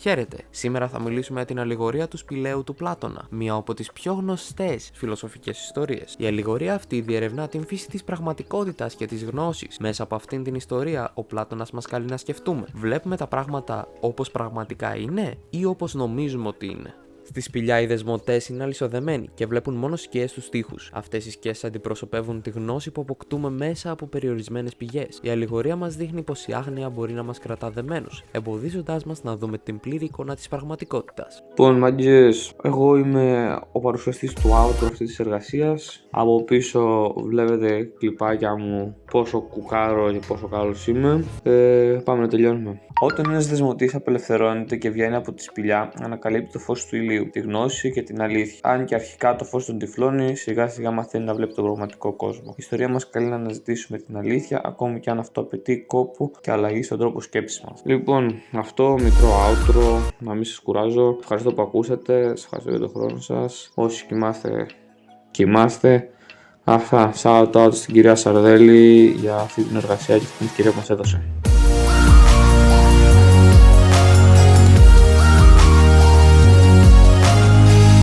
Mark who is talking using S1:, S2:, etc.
S1: Χαίρετε! Σήμερα θα μιλήσουμε για την αλληγορία του σπηλαίου του Πλάτωνα, μία από τις πιο γνωστές φιλοσοφικές ιστορίες. Η αλληγορία αυτή διερευνά την φύση της πραγματικότητας και της γνώσης. Μέσα από αυτήν την ιστορία, ο Πλάτωνας μας καλεί να σκεφτούμε: βλέπουμε τα πράγματα όπως πραγματικά είναι ή όπως νομίζουμε ότι είναι? Στη σπηλιά οι δεσμοτές είναι αλυσοδεμένοι και βλέπουν μόνο σκιές στους τοίχους. Αυτές οι σκιές αντιπροσωπεύουν τη γνώση που αποκτούμε μέσα από περιορισμένες πηγές. Η αλληγορία μας δείχνει πως η άγνοια μπορεί να μας κρατά δεμένους, εμποδίζοντάς μας να δούμε την πλήρη εικόνα της πραγματικότητας.
S2: Λοιπόν, μάγκες, εγώ είμαι ο παρουσιαστής του outro αυτής της εργασίας. Από πίσω βλέπετε κλιπάκια μου πόσο κουκάρω και πόσο καλός είμαι. Πάμε να τελειώνουμε. Όταν ένας δεσμοτής απελευθερώνεται και βγαίνει από τη σπηλιά, ανακαλύπτει το φως του ηλίου, τη γνώση και την αλήθεια. Αν και αρχικά το φως τον τυφλώνει, σιγά σιγά μαθαίνει να βλέπει τον πραγματικό κόσμο. Η ιστορία μας καλεί να αναζητήσουμε την αλήθεια, ακόμη και αν αυτό απαιτεί κόπο και αλλαγή στον τρόπο σκέψης μας. Λοιπόν, αυτό μικρό outro, να μην σας κουράζω. Ευχαριστώ που ακούσατε, σας ευχαριστώ για τον χρόνο σας. Όσοι κοιμάστε. Αυτά, shout out στην κυρία Σαρδέλη για αυτή την εργασία και την ευκαιρία που μας έδωσε.